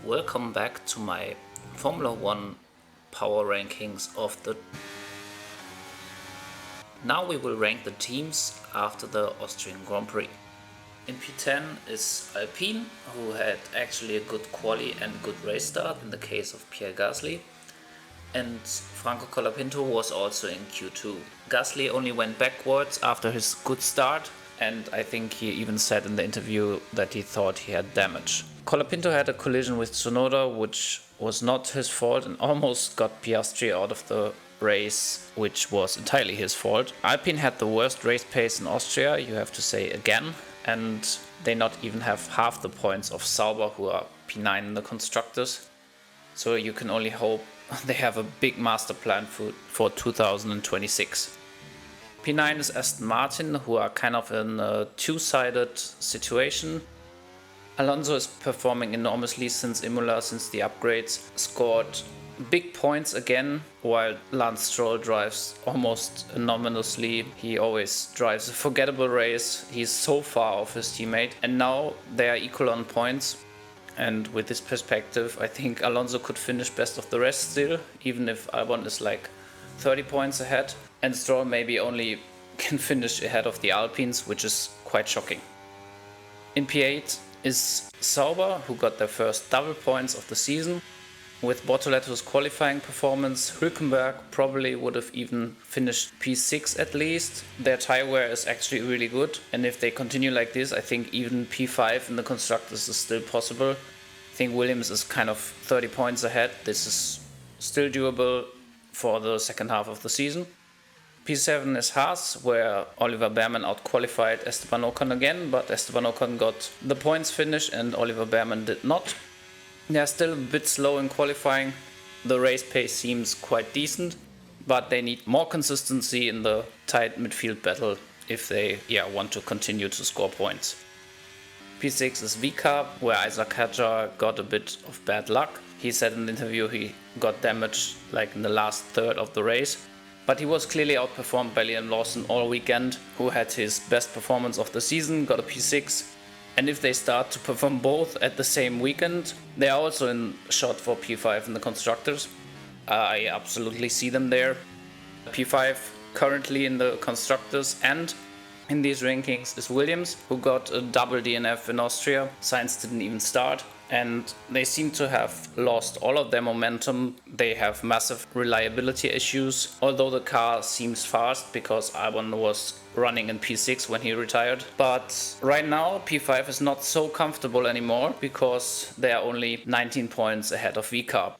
Welcome back to my Formula 1 power rankings of the... Now we will rank the teams after the Austrian Grand Prix. In P10 is Alpine, who had actually a good quali and good race start in the case of Pierre Gasly. And Franco Colapinto was also in Q2. Gasly only went backwards after his good start, and I think he even said in the interview that he thought he had damage. Colapinto had a collision with Tsunoda, which was not his fault, and almost got Piastri out of the race, which was entirely his fault. Alpine had the worst race pace in Austria, you have to say again, and they not even have half the points of Sauber, who are P9 in the constructors. So you can only hope they have a big master plan for 2026. P9 is Aston Martin, who are kind of in a two-sided situation. Alonso is performing enormously since Imola, since the upgrades, scored big points again, while Lance Stroll drives almost anonymously. He always drives a forgettable race, he's so far off his teammate, and now they are equal on points. And with this perspective, I think Alonso could finish best of the rest still, even if Albon is like 30 points ahead, and Stroll maybe only can finish ahead of the Alpines, which is quite shocking. In P8 is Sauber, who got their first double points of the season. With Bortoletto's qualifying performance, Hülkenberg probably would have even finished P6 at least. Their tyre wear is actually really good, and if they continue like this, I think even P5 in the constructors is still possible. I think Williams is kind of 30 points ahead. This is still doable for the second half of the season. P7 is Haas, where Oliver Behrmann outqualified Esteban Ocon again, but Esteban Ocon got the points finish and Oliver Behrmann did not. They are still a bit slow in qualifying. The race pace seems quite decent, but they need more consistency in the tight midfield battle if they want to continue to score points. P6 is VCAR, where Isaac Hadjar got a bit of bad luck. He said in the interview he got damaged like in the last third of the race, but he was clearly outperformed by Liam Lawson all weekend, who had his best performance of the season, got a P6. And if they start to perform both at the same weekend, they are also in shot for P5 in the constructors. I absolutely see them there. P5 currently in the constructors and in these rankings is Williams, who got a double DNF in Austria. Sainz didn't even start, and they seem to have lost all of their momentum. They have massive reliability issues, although the car seems fast because Albon was running in P6 when he retired. But right now P5 is not so comfortable anymore because they are only 19 points ahead of VCAR.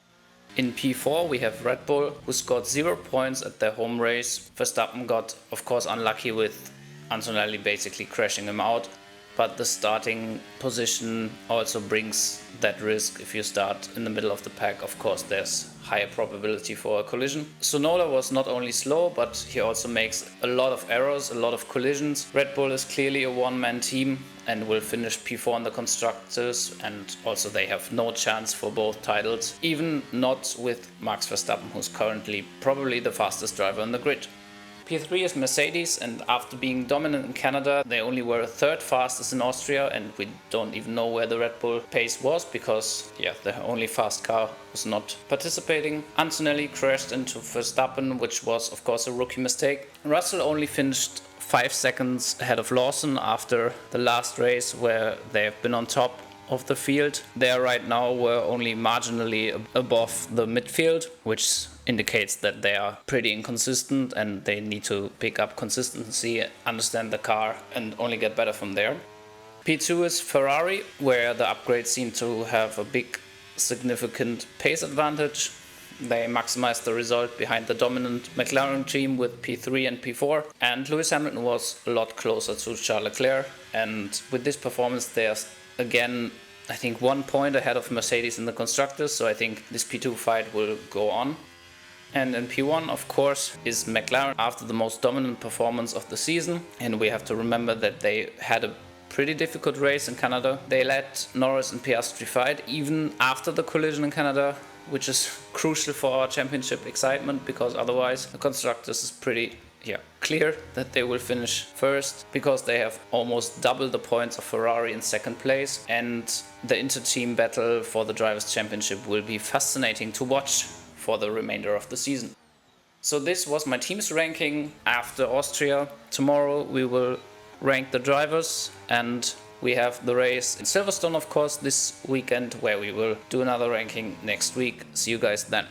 In P4 we have Red Bull, who scored 0 points at their home race. Verstappen got of course unlucky with Antonelli basically crashing him out, but the starting position also brings that risk. If you start in the middle of the pack, of course there's higher probability for a collision. Tsunoda was not only slow, but he also makes a lot of errors, a lot of collisions. Red Bull is clearly a one-man team and will finish P4 in the constructors, and also they have no chance for both titles, even not with Max Verstappen, who's currently probably the fastest driver in the grid. P3 is Mercedes, and after being dominant in Canada, they only were third fastest in Austria, and we don't even know where the Red Bull pace was because, the only fast car was not participating. Antonelli crashed into Verstappen, which was of course a rookie mistake. Russell only finished 5 seconds ahead of Lawson after the last race where they have been on top of the field. They are right now were only marginally above the midfield, which indicates that they are pretty inconsistent and they need to pick up consistency, understand the car and only get better from there. P2 is Ferrari, where the upgrades seem to have a big significant pace advantage. They maximized the result behind the dominant McLaren team with P3 and P4, and Lewis Hamilton was a lot closer to Charles Leclerc, and with this performance they are again I think 1 point ahead of Mercedes in the constructors, so I think this P2 fight will go on. And in P1, of course, is McLaren after the most dominant performance of the season. And we have to remember that they had a pretty difficult race in Canada. They let Norris and Piastri fight even after the collision in Canada, which is crucial for our championship excitement because otherwise the constructors is pretty yeah, clear that they will finish first because they have almost double the points of Ferrari in second place, and the inter-team battle for the Drivers' Championship will be fascinating to watch for the remainder of the season. So this was my team's ranking after Austria. Tomorrow we will rank the drivers, and we have the race in Silverstone, of course, this weekend, where we will do another ranking next week. See you guys then.